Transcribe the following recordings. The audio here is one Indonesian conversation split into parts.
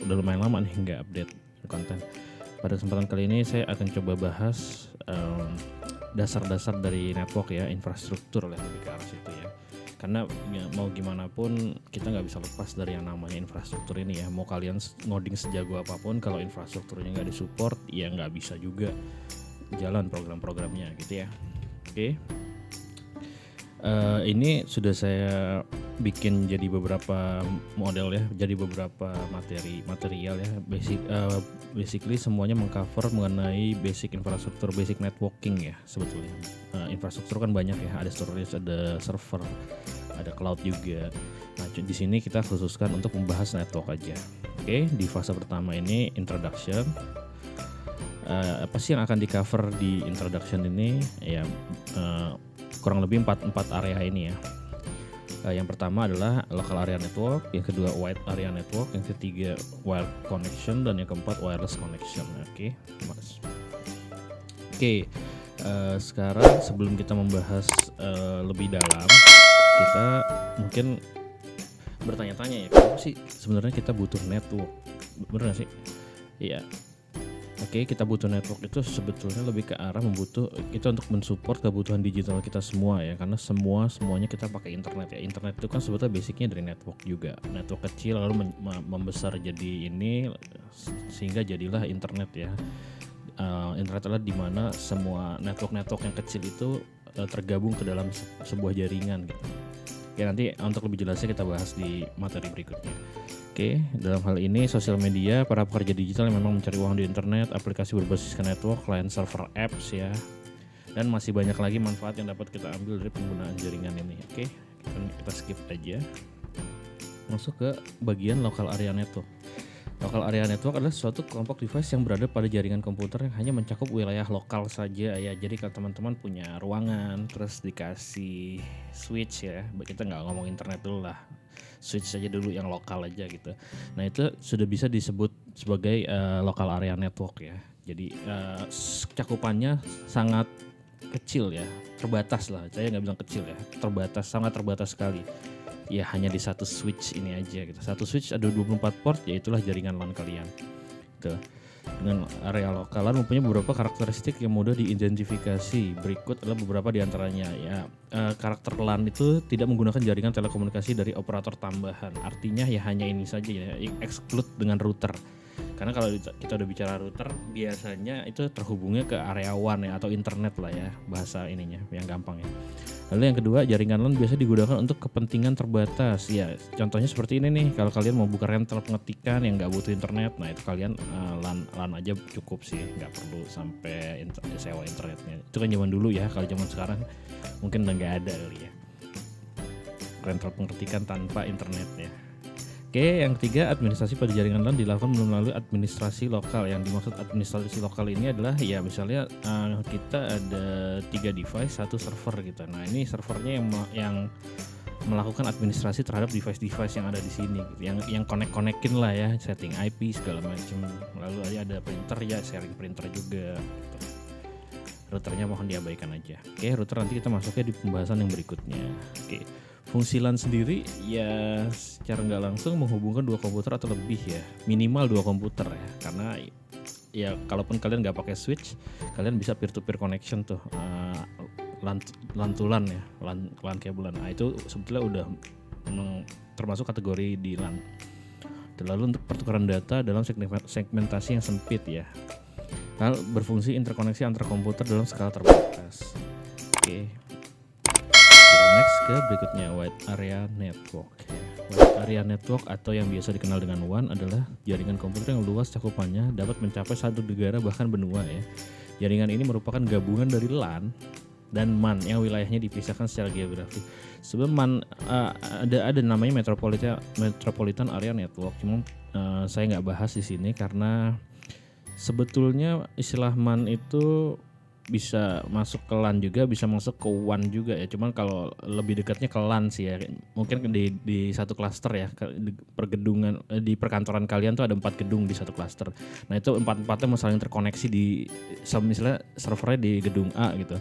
udah lumayan lama nih nggak update konten. Pada kesempatan kali ini saya akan coba bahas dasar-dasar dari network ya, infrastruktur lah lebih ke arah situ ya. Karena ya, mau gimana pun kita nggak bisa lepas dari yang namanya infrastruktur ini ya. Mau kalian ngoding sejago apapun, kalau infrastrukturnya nggak disupport, ya nggak bisa juga jalan program-programnya gitu ya. Oke. Ini sudah saya bikin jadi beberapa model ya, jadi beberapa material ya. Basically semuanya mengcover mengenai basic infrastruktur, basic networking ya sebetulnya. Infrastruktur kan banyak ya, ada storage, ada server, ada cloud juga. Nah di sini kita khususkan untuk membahas network aja. Oke, di fase pertama ini introduction. Apa sih yang akan di cover di introduction ini ya? Kurang lebih 4 area ini ya. Yang pertama adalah local area network, yang kedua wide area network, yang ketiga wired connection, dan yang keempat wireless connection. Oke. Sekarang sebelum kita membahas lebih dalam, kita mungkin bertanya-tanya ya, kenapa sih sebenarnya kita butuh network? Bener gak sih? Iya. Oke, kita butuh network itu sebetulnya lebih ke arah kita untuk mensupport kebutuhan digital kita semua ya, karena semuanya kita pakai internet ya. Internet itu kan sebetulnya basicnya dari network juga. Network kecil lalu membesar jadi ini sehingga jadilah internet ya. Internet adalah di mana semua network yang kecil itu tergabung ke dalam sebuah jaringan gitu. Oke, nanti untuk lebih jelasnya kita bahas di materi berikutnya. Oke, dalam hal ini sosial media, para pekerja digital yang memang mencari uang di internet, aplikasi berbasis network, client server apps ya, dan masih banyak lagi manfaat yang dapat kita ambil dari penggunaan jaringan ini. Oke, kita skip aja. Masuk ke bagian local area network. Local area network adalah suatu kelompok device yang berada pada jaringan komputer yang hanya mencakup wilayah lokal saja ya. Jadi kalau teman-teman punya ruangan terus dikasih switch ya, kita nggak ngomong internet dulu lah, switch saja dulu yang lokal aja gitu. Nah itu sudah bisa disebut sebagai local area network ya. Jadi cakupannya sangat kecil ya, terbatas lah. Saya nggak bilang kecil ya, terbatas, sangat terbatas sekali. Ya hanya di satu switch ini aja gitu. Satu switch ada 24 port, ya itulah jaringan LAN kalian. Gitu. Dengan area lokal LAN mempunyai beberapa karakteristik yang mudah diidentifikasi. Berikut adalah beberapa di antaranya ya. Karakter LAN itu tidak menggunakan jaringan telekomunikasi dari operator tambahan. Artinya ya hanya ini saja ya, exclude dengan router. Karena kalau kita udah bicara router, biasanya itu terhubungnya ke area WAN ya, atau internet lah ya, bahasa ininya yang gampang ya. Lalu yang kedua, jaringan LAN biasa digunakan untuk kepentingan terbatas. Ya, contohnya seperti ini nih, kalau kalian mau buka rental pengetikan yang nggak butuh internet, nah itu kalian LAN aja cukup sih, nggak perlu sampai sewa internetnya. Itu kan zaman dulu ya, kalau zaman sekarang mungkin udah nggak ada kali ya. Rental pengetikan tanpa internet ya. Oke, yang ketiga, administrasi pada jaringan LAN dilakukan melalui administrasi lokal. Yang dimaksud administrasi lokal ini adalah ya misalnya kita ada 3 device, 1 server gitu. Nah ini servernya yang melakukan administrasi terhadap device-device yang ada di sini, gitu. Yang connect-connectin lah ya, setting IP segala macam. Lalu ada printer ya, sharing printer juga. Gitu. Routernya mohon diabaikan aja. Oke, router nanti kita masuknya di pembahasan yang berikutnya. Oke. Fungsi LAN sendiri ya secara nggak langsung menghubungkan 2 komputer atau lebih ya, minimal 2 komputer ya, karena ya kalaupun kalian nggak pakai switch, kalian bisa peer to peer connection tuh, LAN to LAN ya, LAN kabelan. Nah itu sebetulnya udah termasuk kategori di LAN. Dan lalu untuk pertukaran data dalam segmentasi yang sempit ya, lalu berfungsi interkoneksi antar komputer dalam skala terbatas. Oke. Next ke berikutnya, wide area network. Wide area network atau yang biasa dikenal dengan WAN adalah jaringan komputer yang luas cakupannya dapat mencapai 1 negara bahkan benua ya. Jaringan ini merupakan gabungan dari LAN dan MAN yang wilayahnya dipisahkan secara geografi. Sebelum MAN ada namanya metropolitan area network. Cuma saya nggak bahas di sini karena sebetulnya istilah MAN itu bisa masuk ke LAN juga, bisa masuk ke WAN juga ya. Cuman kalau lebih dekatnya ke LAN sih ya. Mungkin di satu klaster ya, di pergedungan di perkantoran kalian tuh ada 4 gedung di satu klaster. Nah itu 4-4-nya mau saling terkoneksi di misalnya servernya di gedung A gitu.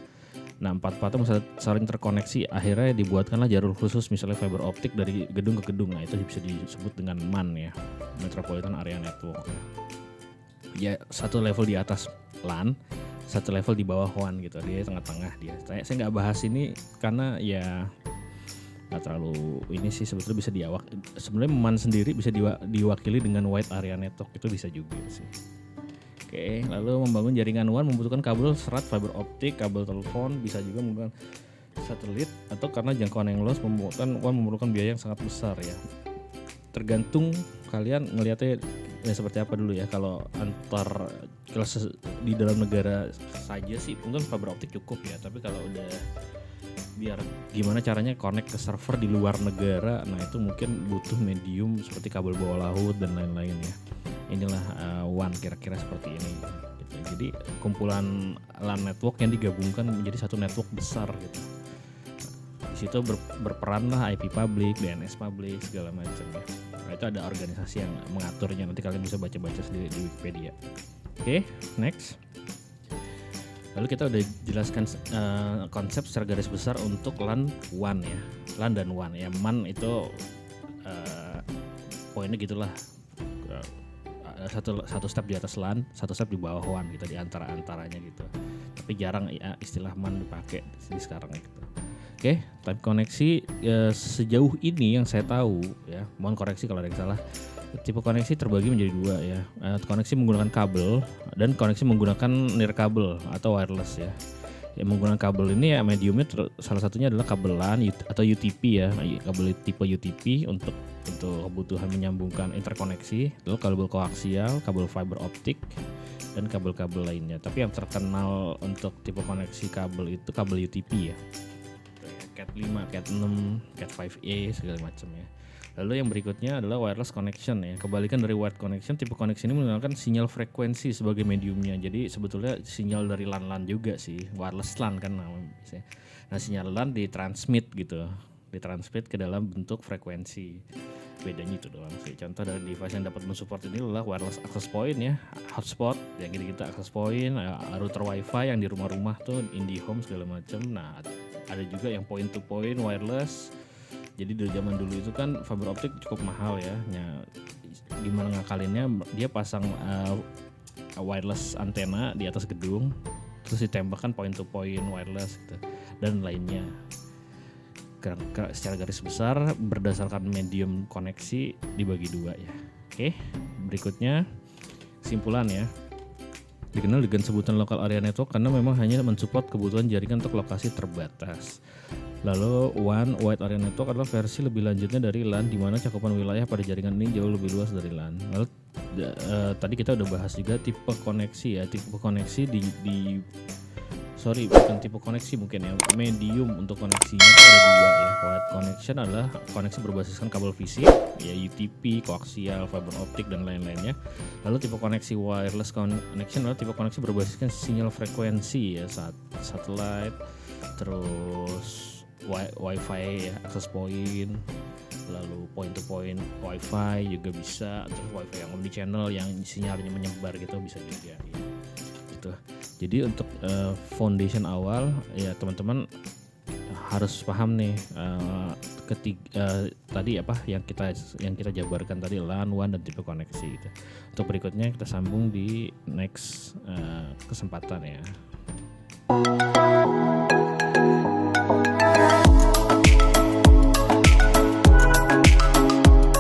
Nah, empat-empatnya saling terkoneksi, akhirnya dibuatkanlah jalur khusus misalnya fiber optik dari gedung ke gedung. Nah, itu bisa disebut dengan MAN ya, Metropolitan Area Network. Ya, satu level di atas LAN, satu level di bawah WAN gitu. Dia tengah-tengah dia. Saya nggak bahas ini karena ya nggak terlalu ini sih, sebetulnya bisa sebenarnya MAN sendiri bisa diwakili dengan Wide Area Network, itu bisa juga sih. Oke, lalu membangun jaringan WAN membutuhkan kabel serat, fiber optik, kabel telepon, bisa juga menggunakan satelit, atau karena jangkauan yang luas WAN memerlukan biaya yang sangat besar ya. Tergantung kalian ngelihatnya ya seperti apa dulu ya. Kalau di dalam negara saja sih mungkin fiber optik cukup ya, tapi kalau udah biar gimana caranya connect ke server di luar negara, nah itu mungkin butuh medium seperti kabel bawah laut dan lain-lain ya. Inilah WAN kira-kira seperti ini gitu. Jadi kumpulan LAN network yang digabungkan menjadi satu network besar gitu. Di situ berperan lah IP public, DNS public, segala macam ya. Nah, itu ada organisasi yang mengaturnya, nanti kalian bisa baca-baca sendiri di Wikipedia. Oke, next. Lalu kita udah jelaskan konsep secara garis besar untuk LAN WAN ya, LAN dan WAN ya. MAN itu poinnya gitulah, satu step di atas LAN, satu step di bawah WAN gitu, di antaranya gitu. Tapi jarang ya istilah MAN dipakai di sekarang gitu. Oke, type koneksi sejauh ini yang saya tahu ya, mohon koreksi kalau ada yang salah. Tipe koneksi terbagi menjadi dua ya. Koneksi menggunakan kabel dan koneksi menggunakan nirkabel atau wireless ya. Yang menggunakan kabel ini ya mediumnya salah satunya adalah kabel LAN atau UTP ya. Kabel tipe UTP untuk kebutuhan menyambungkan interkoneksi, lalu kabel koaksial, kabel fiber optik, dan kabel-kabel lainnya. Tapi yang terkenal untuk tipe koneksi kabel itu kabel UTP ya. Cat 5, Cat 6, Cat 5A segala macam ya. Lalu yang berikutnya adalah wireless connection ya. Kebalikan dari wired connection, tipe koneksi ini menggunakan sinyal frekuensi sebagai mediumnya. Jadi sebetulnya sinyal dari LAN juga sih, wireless LAN kan namanya. Nah, sinyal LAN ditransmit gitu, ditransmit ke dalam bentuk frekuensi. Bedanya itu doang sih. Contoh dari device yang dapat mensupport ini adalah wireless access point ya, hotspot, yang gitu-gitu access point, router wifi yang di rumah-rumah tuh, IndiHome segala macam. Nah, ada juga yang point to point wireless. Jadi dari zaman dulu itu kan fiber optik cukup mahal ya. Gimana ngakalinnya, dia pasang wireless antena di atas gedung, terus ditembakkan point to point wireless gitu, dan lainnya. Secara garis besar berdasarkan medium koneksi dibagi dua ya. Oke, berikutnya kesimpulan ya. Dikenal dengan sebutan local area network karena memang hanya mensupport kebutuhan jaringan untuk lokasi terbatas. Lalu WAN, Wide Area Network, adalah versi lebih lanjutnya dari LAN, di mana cakupan wilayah pada jaringan ini jauh lebih luas dari LAN. Lalu tadi kita udah bahas juga tipe koneksi ya. Tipe koneksi bukan tipe koneksi mungkin ya. Medium untuk koneksinya itu ada dua ya. Wired connection adalah koneksi berbasiskan kabel fisik ya, UTP, koaksial, fiber optik, dan lain-lainnya. Lalu tipe koneksi wireless connection adalah tipe koneksi berbasiskan sinyal frekuensi ya, satellite, terus Wi-Fi ya, access point, lalu point to point Wi-Fi juga bisa, terus Wi-Fi yang omnichannel yang sinyalnya menyebar gitu bisa juga ya. Gitu. Jadi untuk foundation awal ya teman-teman harus paham nih tadi apa yang kita jabarkan tadi, LAN, WAN, dan tipe koneksi gitu. Untuk berikutnya kita sambung di next kesempatan ya.